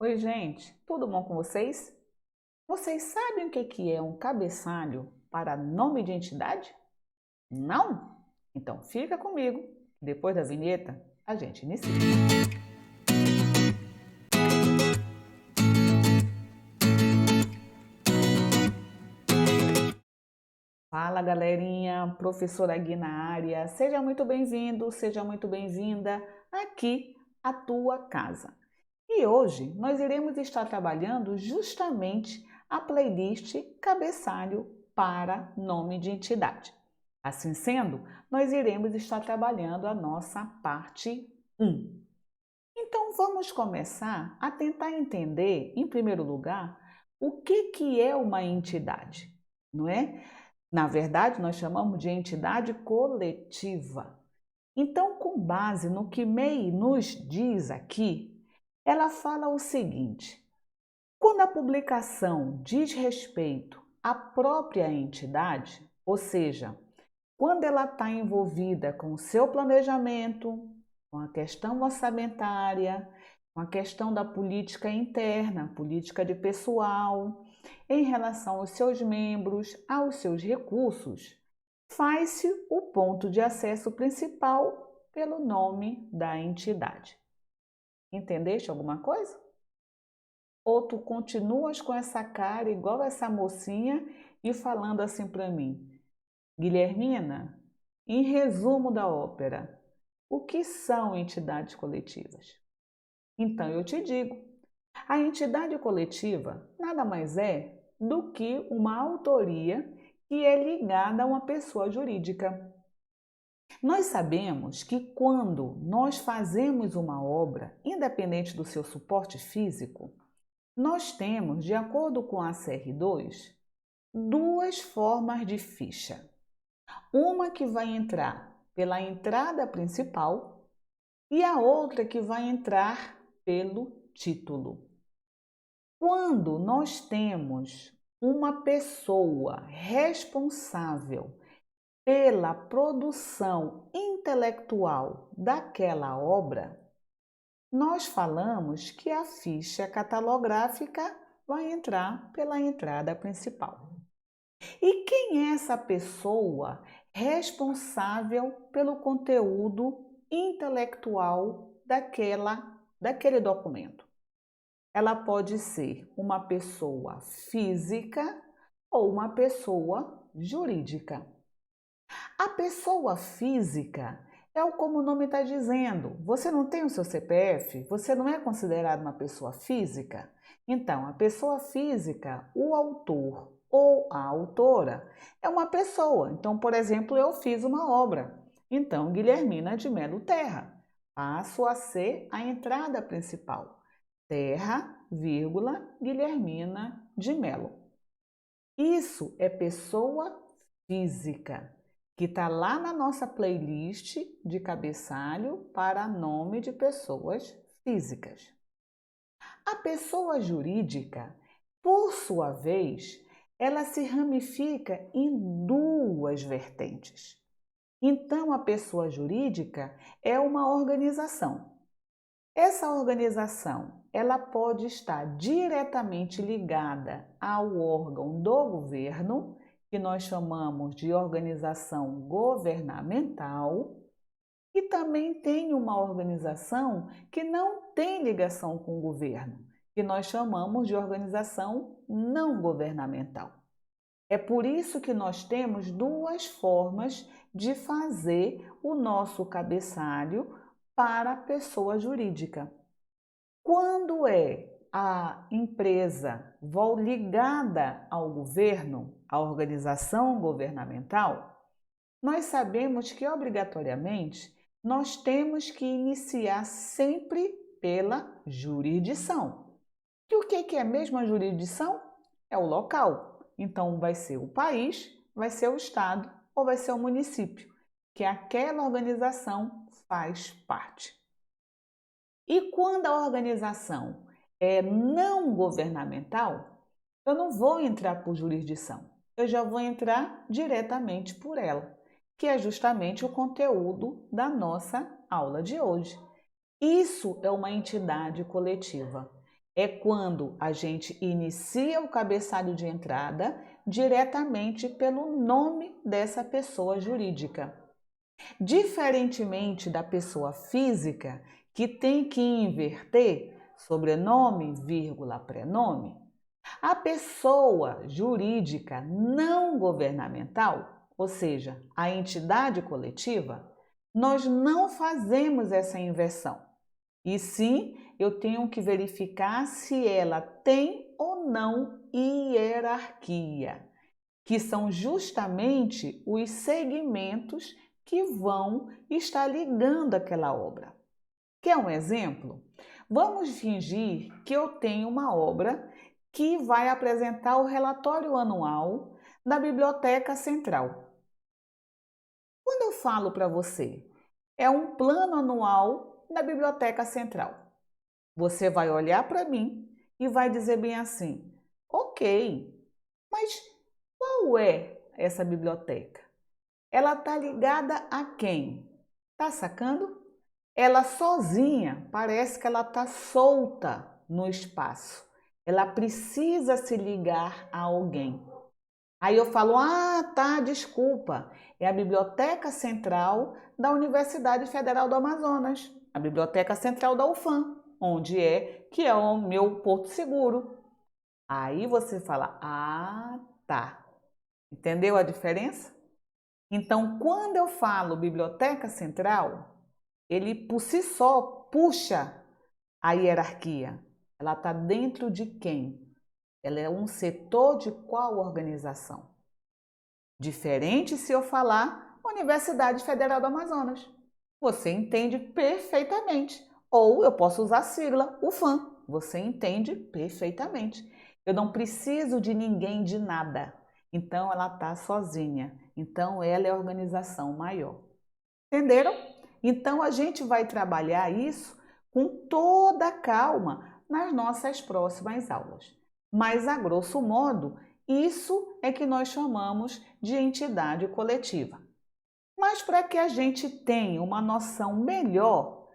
Oi, gente, tudo bom com vocês? Vocês sabem o que é um cabeçalho para nome de entidade? Não? Então fica comigo, depois da vinheta a gente inicia. Fala galerinha, professora Gui na área, seja muito bem-vindo, seja muito bem-vinda aqui à tua casa. E hoje nós iremos estar trabalhando justamente a playlist Cabeçalho para nome de entidade. Assim sendo, nós iremos estar trabalhando a nossa parte 1. Então vamos começar a tentar entender, em primeiro lugar, o que é uma entidade, não é? Na verdade, nós chamamos de entidade coletiva. Então, com base no que MEI nos diz aqui, ela fala o seguinte: quando a publicação diz respeito à própria entidade, ou seja, quando ela está envolvida com o seu planejamento, com a questão orçamentária, com a questão da política interna, política de pessoal, em relação aos seus membros, aos seus recursos, faz-se o ponto de acesso principal pelo nome da entidade. Entendeste alguma coisa? Ou tu continuas com essa cara igual essa mocinha e falando assim para mim: Guilhermina, em resumo da ópera, o que são entidades coletivas? Então eu te digo, a entidade coletiva nada mais é do que uma autoria que é ligada a uma pessoa jurídica. Nós sabemos que quando nós fazemos uma obra, independente do seu suporte físico, nós temos, de acordo com a CR2, duas formas de ficha. Uma que vai entrar pela entrada principal e a outra que vai entrar pelo título. Quando nós temos uma pessoa responsável pela produção intelectual daquela obra, nós falamos que a ficha catalográfica vai entrar pela entrada principal. E quem é essa pessoa responsável pelo conteúdo intelectual daquele documento? Ela pode ser uma pessoa física ou uma pessoa jurídica. A pessoa física é como o nome está dizendo. Você não tem o seu CPF? Você não é considerado uma pessoa física? Então, a pessoa física, o autor ou a autora, é uma pessoa. Então, por exemplo, eu fiz uma obra. Então, Guilhermina de Melo Terra. Passo a ser a entrada principal. Terra, vírgula, Guilhermina de Melo. Isso é pessoa física, que está lá na nossa playlist de cabeçalho para nome de pessoas físicas. A pessoa jurídica, por sua vez, ela se ramifica em duas vertentes. Então, a pessoa jurídica é uma organização. Essa organização, ela pode estar diretamente ligada ao órgão do governo, que nós chamamos de organização governamental, e também tem uma organização que não tem ligação com o governo, que nós chamamos de organização não governamental. É por isso que nós temos duas formas de fazer o nosso cabeçalho para a pessoa jurídica. Quando é a empresa ligada ao governo, à organização governamental, nós sabemos que obrigatoriamente nós temos que iniciar sempre pela jurisdição. E o que é mesmo a jurisdição? É o local. Então, vai ser o país, vai ser o estado ou vai ser o município, que aquela organização faz parte. E quando a organização é não governamental, eu não vou entrar por jurisdição, eu já vou entrar diretamente por ela, que é justamente o conteúdo da nossa aula de hoje. Isso é uma entidade coletiva. É quando a gente inicia o cabeçalho de entrada diretamente pelo nome dessa pessoa jurídica. Diferentemente da pessoa física, que tem que inverter sobrenome, vírgula, prenome, a pessoa jurídica não governamental, ou seja, a entidade coletiva, nós não fazemos essa inversão. E sim, eu tenho que verificar se ela tem ou não hierarquia, que são justamente os segmentos que vão estar ligando aquela obra. Quer um exemplo? Vamos fingir que eu tenho uma obra que vai apresentar o relatório anual da Biblioteca Central. Quando eu falo para você, é um plano anual da Biblioteca Central. Você vai olhar para mim e vai dizer bem assim: ok, mas qual é essa biblioteca? Ela está ligada a quem? Tá sacando? Ela sozinha parece que ela está solta no espaço. Ela precisa se ligar a alguém. Aí eu falo: ah, tá, desculpa. É a Biblioteca Central da Universidade Federal do Amazonas, a Biblioteca Central da UFAM, onde que é o meu porto seguro. Aí você fala: ah, tá. Entendeu a diferença? Então, quando eu falo Biblioteca Central, ele por si só puxa a hierarquia. Ela está dentro de quem? Ela é um setor de qual organização? Diferente se eu falar Universidade Federal do Amazonas. Você entende perfeitamente. Ou eu posso usar a sigla UFAM. Você entende perfeitamente. Eu não preciso de ninguém de nada. Então ela está sozinha. Então ela é a organização maior. Entenderam? Então a gente vai trabalhar isso com toda a calma nas nossas próximas aulas. Mas a grosso modo, isso é que nós chamamos de entidade coletiva. Mas para que a gente tenha uma noção melhor,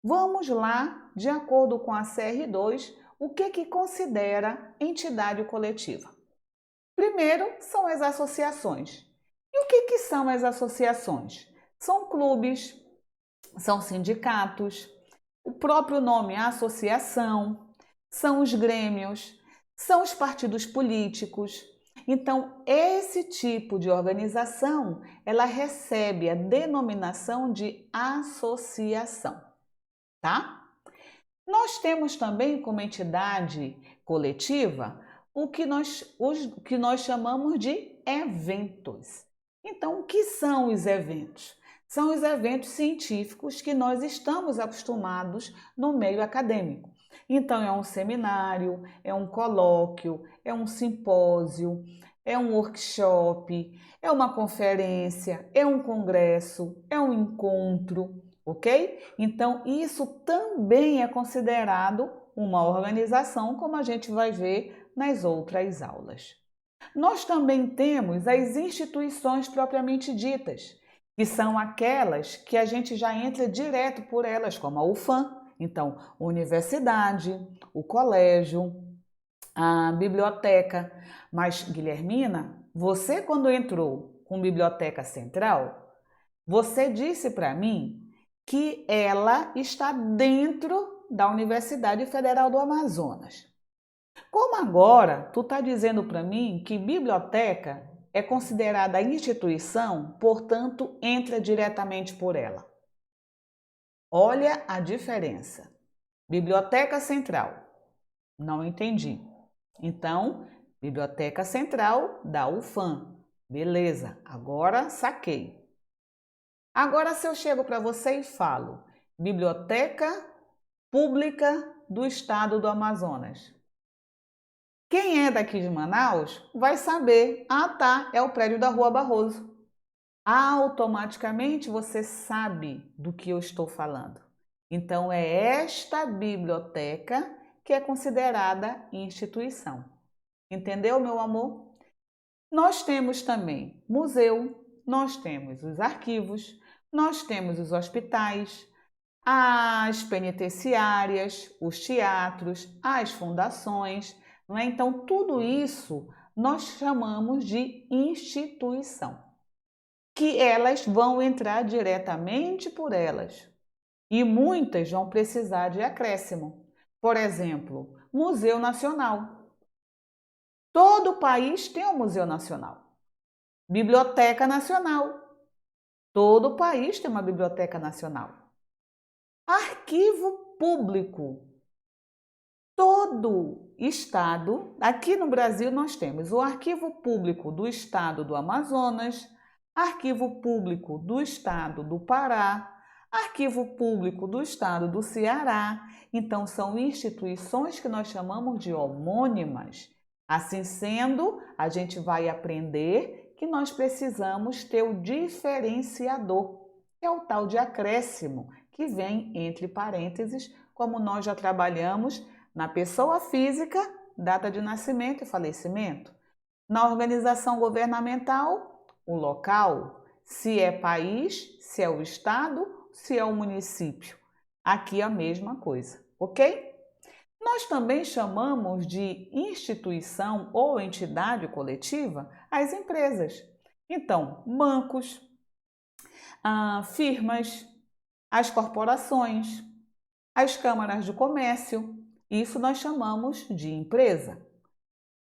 vamos lá, de acordo com a CR2, o que considera entidade coletiva. Primeiro são as associações. E o que são as associações? São clubes, são sindicatos, o próprio nome associação, são os grêmios, são os partidos políticos. Então, esse tipo de organização, ela recebe a denominação de associação, tá? Nós temos também como entidade coletiva o que nós chamamos de eventos. Então, o que são os eventos? São os eventos científicos que nós estamos acostumados no meio acadêmico. Então, é um seminário, é um colóquio, é um simpósio, é um workshop, é uma conferência, é um congresso, é um encontro, ok? Então, isso também é considerado uma organização, como a gente vai ver nas outras aulas. Nós também temos as instituições propriamente ditas, que são aquelas que a gente já entra direto por elas, como a UFAM, então, universidade, o colégio, a biblioteca. Mas, Guilhermina, você quando entrou com Biblioteca Central, você disse para mim que ela está dentro da Universidade Federal do Amazonas. Como agora tu está dizendo para mim que biblioteca é considerada instituição, portanto entra diretamente por ela. Olha a diferença. Biblioteca Central, não entendi. Então, Biblioteca Central da UFAM. Beleza, agora saquei. Agora, se eu chego para você e falo Biblioteca Pública do Estado do Amazonas. Quem é daqui de Manaus vai saber, ah tá, é o prédio da Rua Barroso. Automaticamente você sabe do que eu estou falando. Então é esta biblioteca que é considerada instituição. Entendeu, meu amor? Nós temos também museu, nós temos os arquivos, nós temos os hospitais, as penitenciárias, os teatros, as fundações, não é? Então, tudo isso nós chamamos de instituição, que elas vão entrar diretamente por elas. E muitas vão precisar de acréscimo. Por exemplo, Museu Nacional. Todo país tem um Museu Nacional. Biblioteca Nacional. Todo país tem uma Biblioteca Nacional. Arquivo Público. Todo estado, aqui no Brasil nós temos o Arquivo Público do Estado do Amazonas, Arquivo Público do Estado do Pará, Arquivo Público do Estado do Ceará. Então, são instituições que nós chamamos de homônimas. Assim sendo, a gente vai aprender que nós precisamos ter o diferenciador, que é o tal de acréscimo, que vem entre parênteses, como nós já trabalhamos na pessoa física, data de nascimento e falecimento. Na organização governamental, o local, se é país, se é o estado, se é o município. Aqui a mesma coisa, ok? Nós também chamamos de instituição ou entidade coletiva as empresas. Então, bancos, firmas, as corporações, as câmaras de comércio, isso nós chamamos de empresa.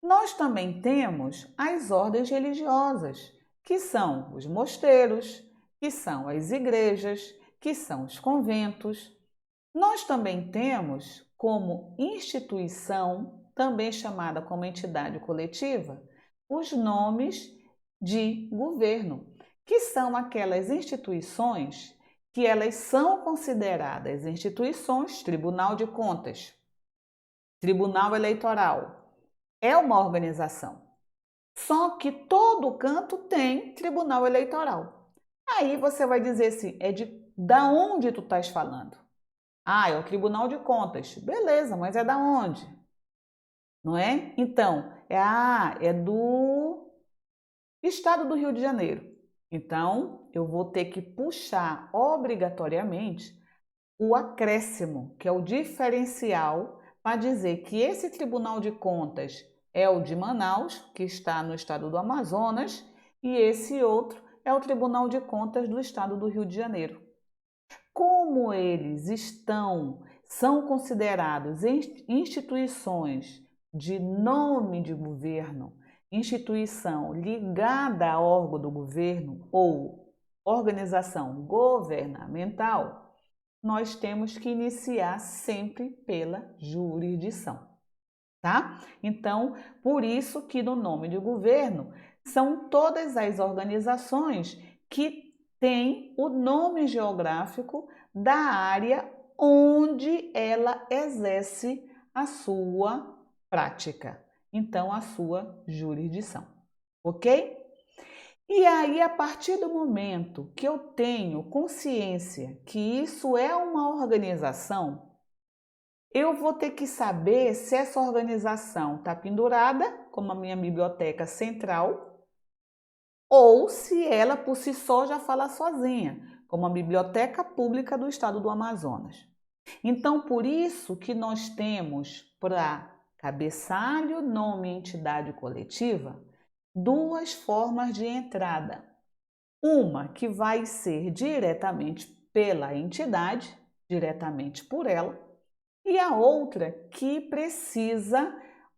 Nós também temos as ordens religiosas, que são os mosteiros, que são as igrejas, que são os conventos. Nós também temos como instituição, também chamada como entidade coletiva, os nomes de governo, que são aquelas instituições que elas são consideradas instituições, Tribunal de Contas, Tribunal Eleitoral, é uma organização. Só que todo canto tem Tribunal Eleitoral. Aí você vai dizer assim, da onde tu estás falando? Ah, é o Tribunal de Contas. Beleza, mas é da onde? Não é? Então, é do Estado do Rio de Janeiro. Então, eu vou ter que puxar obrigatoriamente o acréscimo, que é o diferencial, para dizer que esse Tribunal de Contas é o de Manaus, que está no estado do Amazonas, e esse outro é o Tribunal de Contas do estado do Rio de Janeiro. Como eles são considerados instituições de nome de governo, instituição ligada a órgão do governo ou organização governamental, nós temos que iniciar sempre pela jurisdição, tá? Então, por isso que no nome de governo são todas as organizações que têm o nome geográfico da área onde ela exerce a sua prática, então a sua jurisdição, ok? E aí, a partir do momento que eu tenho consciência que isso é uma organização, eu vou ter que saber se essa organização está pendurada, como a minha biblioteca central, ou se ela por si só já fala sozinha, como a Biblioteca Pública do Estado do Amazonas. Então, por isso que nós temos para cabeçalho, nome e entidade coletiva, duas formas de entrada. Uma que vai ser diretamente pela entidade, diretamente por ela, e a outra que precisa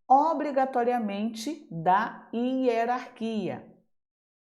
obrigatoriamente da hierarquia.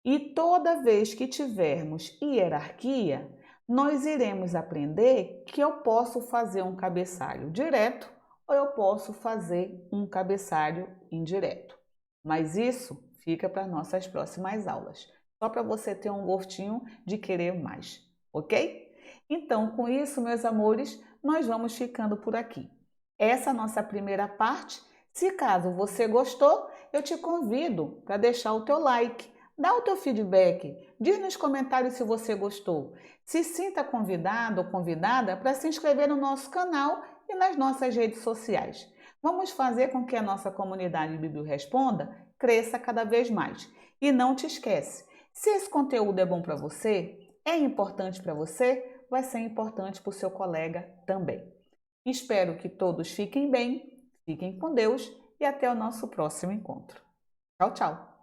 E toda vez que tivermos hierarquia, nós iremos aprender que eu posso fazer um cabeçalho direto ou eu posso fazer um cabeçalho indireto. Mas isso fica para nossas próximas aulas, só para você ter um gostinho de querer mais, ok? Então, com isso, meus amores, nós vamos ficando por aqui. Essa é a nossa primeira parte. Se caso você gostou, eu te convido para deixar o teu like. Dá o teu feedback, diz nos comentários se você gostou. Se sinta convidado ou convidada para se inscrever no nosso canal e nas nossas redes sociais. Vamos fazer com que a nossa comunidade Bíblia Responda cresça cada vez mais. E não te esquece, se esse conteúdo é bom para você, é importante para você, vai ser importante para o seu colega também. Espero que todos fiquem bem, fiquem com Deus e até o nosso próximo encontro. Tchau, tchau!